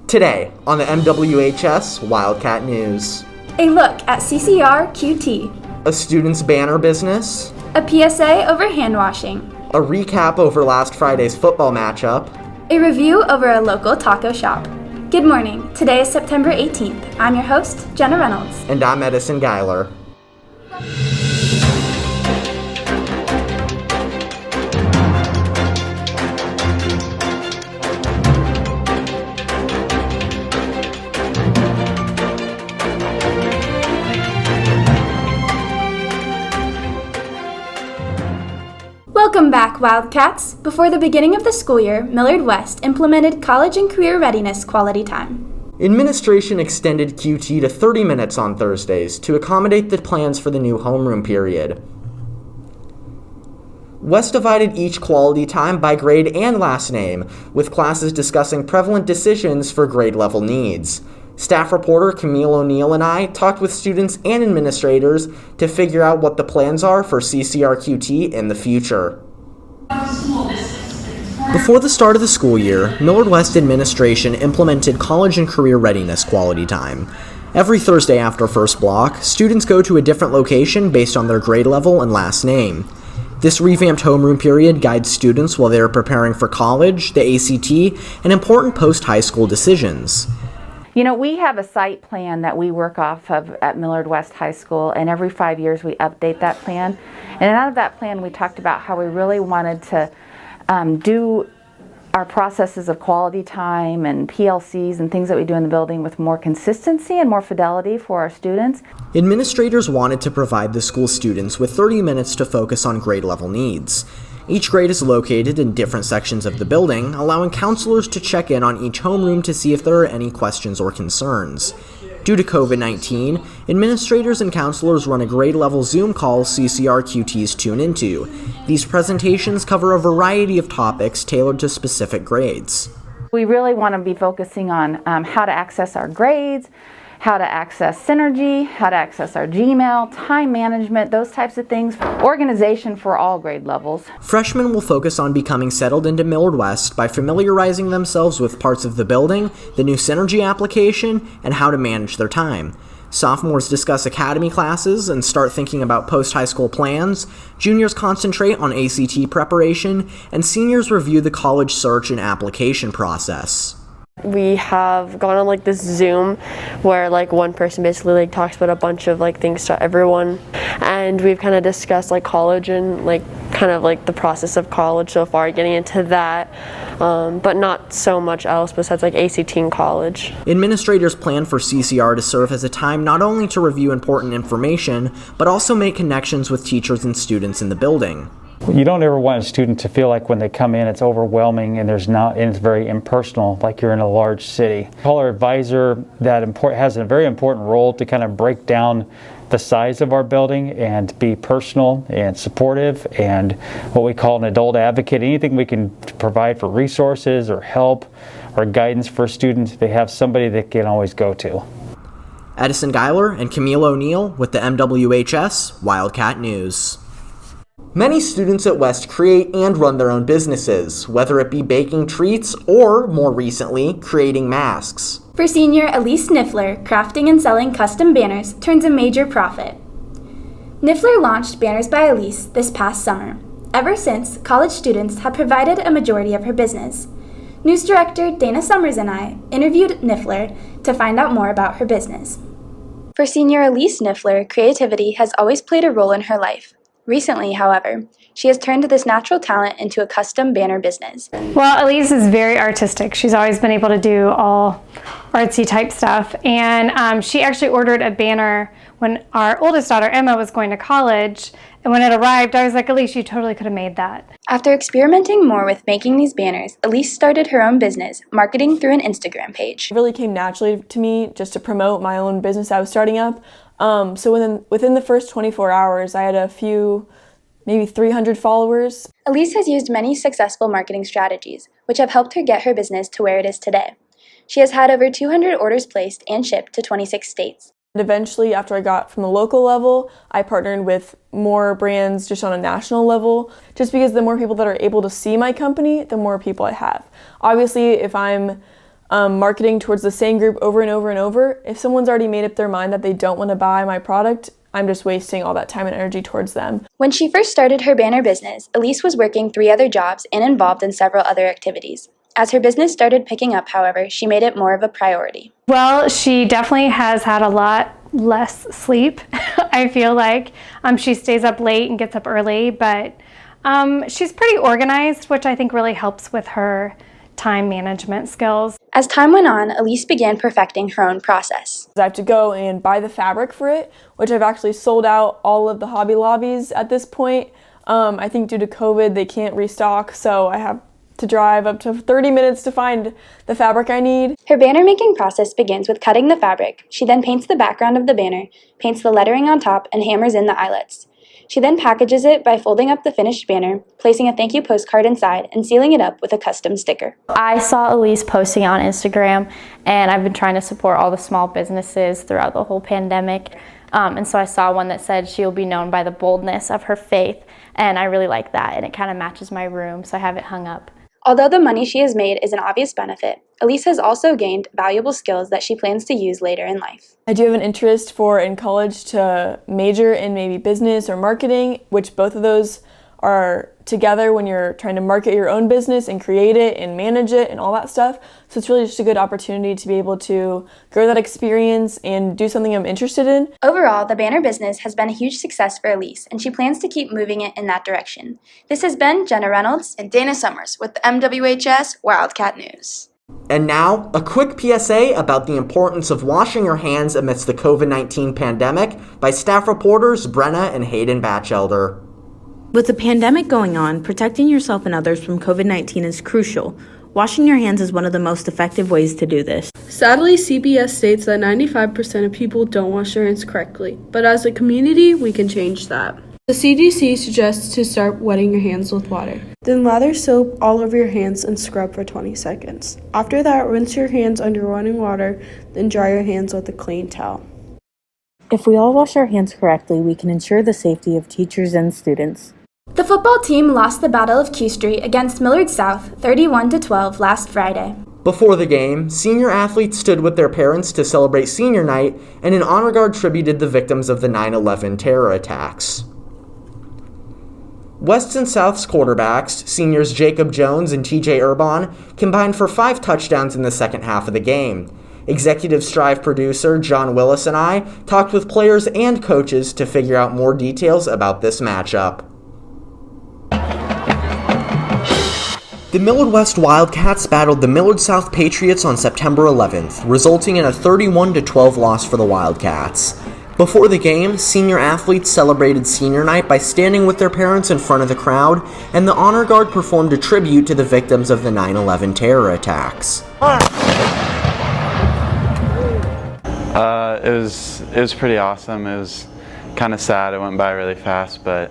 Today on the MWHS Wildcat News. A look at CCR QT. A student's banner business. A PSA over hand washing. A recap over last Friday's football matchup. A review over a local taco shop. Good morning. Today is September 18th. I'm your host, Jenna Reynolds. And I'm Edison Geiler. Welcome back, Wildcats. Before the beginning of the school year, Millard West implemented college and career readiness quality time. Administration extended QT to 30 minutes on Thursdays to accommodate the plans for the new homeroom period. West divided each quality time by grade and last name, with classes discussing prevalent decisions for grade level needs. Staff reporter Camille O'Neill and I talked with students and administrators to figure out what the plans are for CCRQT in the future. Before the start of the school year, Millard West administration implemented college and career readiness quality time. Every Thursday after first block, students go to a different location based on their grade level and last name. This revamped homeroom period guides students while they are preparing for college, the ACT, and important post-high school decisions. You know, we have a site plan that we work off of at Millard West High School, and every 5 years we update that plan. And out of that plan, we talked about how we really wanted to do our processes of quality time and PLCs and things that we do in the building with more consistency and more fidelity for our students. Administrators wanted to provide the school students with 30 minutes to focus on grade level needs. Each grade is located in different sections of the building, allowing counselors to check in on each homeroom to see if there are any questions or concerns. Due to COVID-19, administrators and counselors run a grade-level Zoom call CCRQTs tune into. These presentations cover a variety of topics tailored to specific grades. We really want to be focusing on how to access our grades, how to access Synergy, how to access our Gmail, time management, those types of things, organization for all grade levels. Freshmen will focus on becoming settled into Millard West by familiarizing themselves with parts of the building, the new Synergy application, and how to manage their time. Sophomores discuss academy classes and start thinking about post-high school plans, juniors concentrate on ACT preparation, and seniors review the college search and application process. We have gone on this Zoom where one person basically talks about a bunch of things to everyone, and we've kind of discussed college and the process of college so far, getting into that, but not so much else besides ACT and college. Administrators plan for CCR to serve as a time not only to review important information, but also make connections with teachers and students in the building. You don't ever want a student to feel like when they come in it's overwhelming and it's very impersonal, like you're in a large city. Call our advisor that has a very important role to kind of break down the size of our building and be personal and supportive and what we call an adult advocate. Anything we can provide for resources or help or guidance for students, they have somebody they can always go to. Edison Geiler and Camille O'Neill with the MWHS Wildcat News. Many students at West create and run their own businesses, whether it be baking treats or, more recently, creating masks. For senior Elise Niffler, crafting and selling custom banners turns a major profit. Niffler launched Banners by Elise this past summer. Ever since, college students have provided a majority of her business. News director Dana Summers and I interviewed Niffler to find out more about her business. For senior Elise Niffler, creativity has always played a role in her life. Recently, however, she has turned this natural talent into a custom banner business. Well, Elise is very artistic. She's always been able to do all artsy type stuff, and she actually ordered a banner when our oldest daughter, Emma, was going to college, and when it arrived, I was like, Elise, you totally could have made that. After experimenting more with making these banners, Elise started her own business, marketing through an Instagram page. It really came naturally to me just to promote my own business I was starting up. So within the first 24 hours, I had a few, maybe 300 followers. Elise has used many successful marketing strategies, which have helped her get her business to where it is today. She has had over 200 orders placed and shipped to 26 states. And eventually, after I got from the local level, I partnered with more brands just on a national level, just because the more people that are able to see my company, the more people I have. Obviously, if I'm marketing towards the same group over and over and over. If someone's already made up their mind that they don't want to buy my product, I'm just wasting all that time and energy towards them. When she first started her banner business, Elise was working 3 other jobs and involved in several other activities. As her business started picking up, however, she made it more of a priority. Well, she definitely has had a lot less sleep, I feel like. She stays up late and gets up early, but she's pretty organized, which I think really helps with her time management skills. As time went on, Elise began perfecting her own process. I have to go and buy the fabric for it, which I've actually sold out all of the Hobby Lobbies at this point. I think due to COVID, they can't restock, so I have to drive up to 30 minutes to find the fabric I need. Her banner making process begins with cutting the fabric. She then paints the background of the banner, paints the lettering on top, and hammers in the eyelets. She then packages it by folding up the finished banner, placing a thank you postcard inside, and sealing it up with a custom sticker. I saw Elise posting on Instagram, and I've been trying to support all the small businesses throughout the whole pandemic. And so I saw one that said she will be known by the boldness of her faith, and I really like that, and it kind of matches my room, so I have it hung up. Although the money she has made is an obvious benefit, Elise has also gained valuable skills that she plans to use later in life. I do have an interest in college to major in maybe business or marketing, which both of those are together when you're trying to market your own business and create it and manage it and all that stuff. So it's really just a good opportunity to be able to grow that experience and do something I'm interested in. Overall, the banner business has been a huge success for Elise, and she plans to keep moving it in that direction. This has been Jenna Reynolds and Dana Summers with the MWHS Wildcat News. And now, a quick PSA about the importance of washing your hands amidst the COVID-19 pandemic by staff reporters Brenna and Hayden Batchelder. With the pandemic going on, protecting yourself and others from COVID-19 is crucial. Washing your hands is one of the most effective ways to do this. Sadly, CBS states that 95% of people don't wash their hands correctly, but as a community, we can change that. The CDC suggests to start wetting your hands with water. Then lather soap all over your hands and scrub for 20 seconds. After that, rinse your hands under running water, then dry your hands with a clean towel. If we all wash our hands correctly, we can ensure the safety of teachers and students. The football team lost the Battle of Q Street against Millard South 31-12 last Friday. Before the game, senior athletes stood with their parents to celebrate senior night, and an honor guard tributed the victims of the 9/11 terror attacks. West and South's quarterbacks, seniors Jacob Jones and TJ Urban, combined for 5 touchdowns in the second half of the game. Executive Strive producer John Willis and I talked with players and coaches to figure out more details about this matchup. The Millard West Wildcats battled the Millard South Patriots on September 11th, resulting in a 31-12 loss for the Wildcats. Before the game, senior athletes celebrated senior night by standing with their parents in front of the crowd, and the honor guard performed a tribute to the victims of the 9/11 terror attacks. It was pretty awesome. It was kind of sad. It went by really fast, but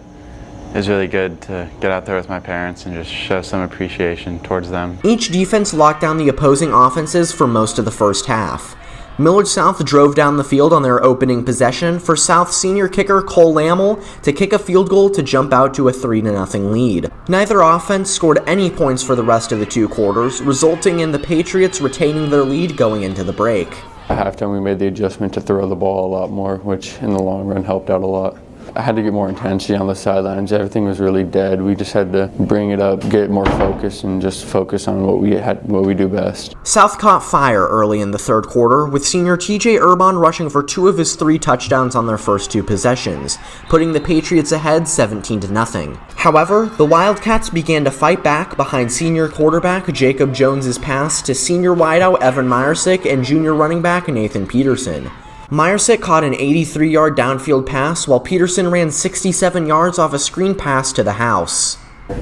it was really good to get out there with my parents and just show some appreciation towards them. Each defense locked down the opposing offenses for most of the first half. Millard South drove down the field on their opening possession for South senior kicker Cole Lammel to kick a field goal to jump out to a 3-0 lead. Neither offense scored any points for the rest of the 2 quarters, resulting in the Patriots retaining their lead going into the break. At halftime, we made the adjustment to throw the ball a lot more, which in the long run helped out a lot. I had to get more intensity on the sidelines. Everything was really dead. We just had to bring it up, get more focus, and just focus on what we do best. South caught fire early in the third quarter, with senior TJ Urban rushing for 2 of his 3 touchdowns on their first 2 possessions, putting the Patriots ahead 17-0. However, the Wildcats began to fight back behind senior quarterback Jacob Jones's pass to senior wideout Evan Meyersick and junior running back Nathan Peterson. Meyersick caught an 83-yard downfield pass, while Peterson ran 67 yards off a screen pass to the house.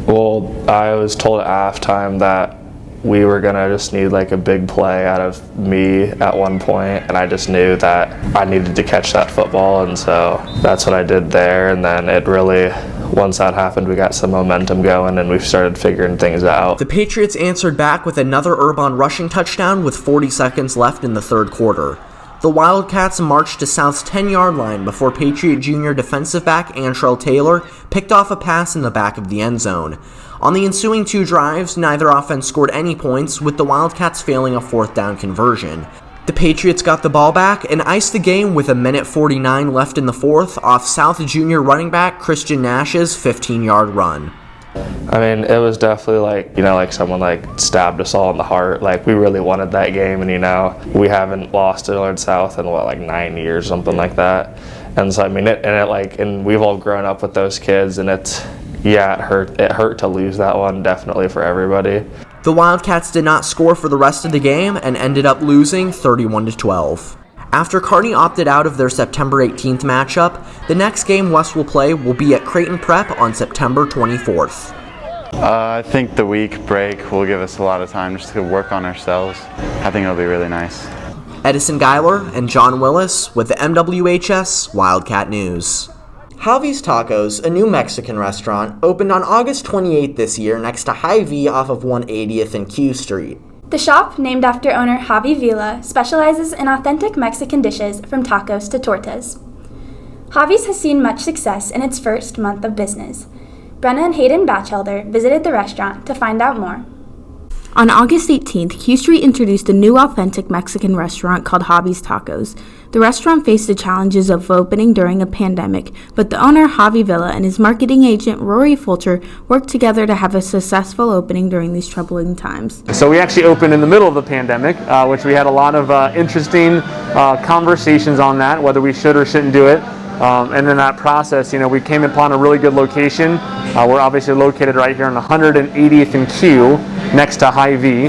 Well, I was told at halftime that we were going to just need like a big play out of me at one point, and I just knew that I needed to catch that football, and so that's what I did there. And then it really, once that happened, we got some momentum going and we started figuring things out. The Patriots answered back with another Urban rushing touchdown with 40 seconds left in the third quarter. The Wildcats marched to South's 10-yard line before Patriot junior defensive back Antrell Taylor picked off a pass in the back of the end zone. On the ensuing 2 drives, neither offense scored any points, with the Wildcats failing a 4th down conversion. The Patriots got the ball back and iced the game with 1:49 left in the 4th off South junior running back Christian Nash's 15-yard run. I mean, it was definitely like someone stabbed us all in the heart. We really wanted that game, and we haven't lost to Millard South in 9 years, something like that. And so I mean, and we've all grown up with those kids, and it hurt to lose that one, definitely, for everybody. The Wildcats did not score for the rest of the game and ended up losing 31-12. After Kearney opted out of their September 18th matchup, the next game West will play will be at Creighton Prep on September 24th. I think the week break will give us a lot of time just to work on ourselves. I think it'll be really nice. Edison Geiler and John Willis with the MWHS Wildcat News. Javi's Tacos, a new Mexican restaurant, opened on August 28th this year next to Hy-Vee off of 180th and Q Street. The shop, named after owner Javi Villa, specializes in authentic Mexican dishes from tacos to tortas. Javi's has seen much success in its first month of business. Brenna and Hayden Batchelder visited the restaurant to find out more. On August 18th, Q Street introduced a new authentic Mexican restaurant called Javi's Tacos. The restaurant faced the challenges of opening during a pandemic, but the owner, Javi Villa, and his marketing agent, Rory Fulcher, worked together to have a successful opening during these troubling times. So we actually opened in the middle of the pandemic, which we had a lot of interesting conversations on that, whether we should or shouldn't do it. And in that process, we came upon a really good location. We're obviously located right here on 180th and Q, next to Hy-Vee,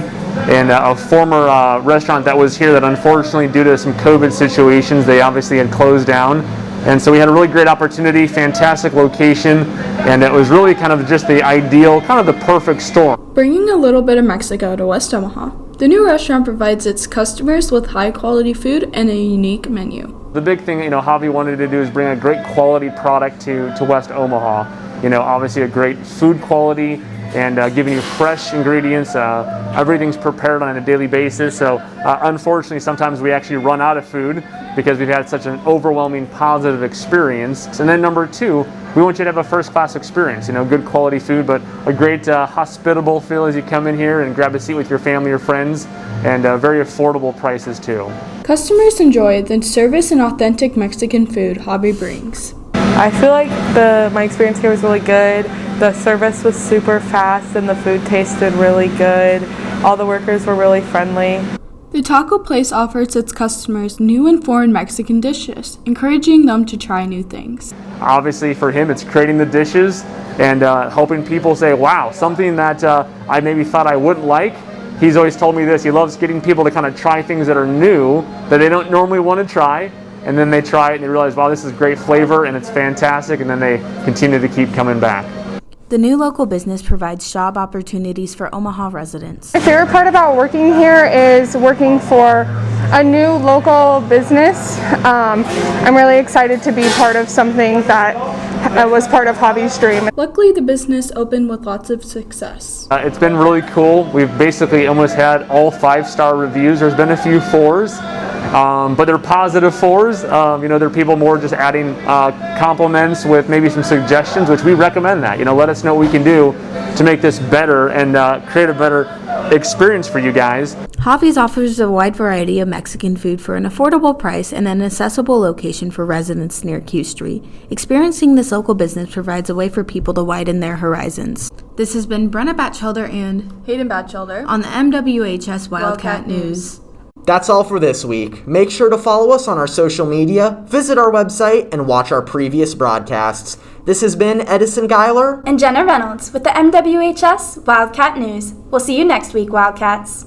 and a former restaurant that was here that unfortunately, due to some COVID situations, they obviously had closed down. And so we had a really great opportunity, fantastic location, and it was really kind of just the ideal, kind of the perfect storm. Bringing a little bit of Mexico to West Omaha. The new restaurant provides its customers with high-quality food and a unique menu. The big thing, Javi wanted to do is bring a great quality product to West Omaha. Obviously a great food quality and giving you fresh ingredients. Everything's prepared on a daily basis. So unfortunately, sometimes we actually run out of food because we've had such an overwhelming positive experience. And then number 2, we want you to have a first-class experience. Good quality food, but a great hospitable feel as you come in here and grab a seat with your family or friends, and very affordable prices too. Customers enjoy the service and authentic Mexican food Javi brings. I feel like my experience here was really good. The service was super fast and the food tasted really good. All the workers were really friendly. The taco place offers its customers new and foreign Mexican dishes, encouraging them to try new things. Obviously for him, it's creating the dishes and helping people say, wow, something that I maybe thought I wouldn't like. He's always told me this, he loves getting people to kind of try things that are new, that they don't normally want to try, and then they try it and they realize, wow, this is great flavor and it's fantastic, and then they continue to keep coming back. The new local business provides job opportunities for Omaha residents. My favorite part about working here is working for a new local business. I'm really excited to be part of something that was part of Javi's dream. Luckily, the business opened with lots of success. It's been really cool. We've basically almost had all 5-star reviews. There's been a few 4s, but they're positive 4s. There are people more just adding compliments with maybe some suggestions, which we recommend that. Let us know what we can do to make this better and create a better experience for you guys. Javi's offers a wide variety of Mexican food for an affordable price and an accessible location for residents near Q Street. Experiencing this local business provides a way for people to widen their horizons. This has been Brenna Batchelder and Hayden Batchelder on the MWHS Wildcat News. That's all for this week. Make sure to follow us on our social media, visit our website, and watch our previous broadcasts. This has been Edison Geiler and Jenna Reynolds with the MWHS Wildcat News. We'll see you next week, Wildcats.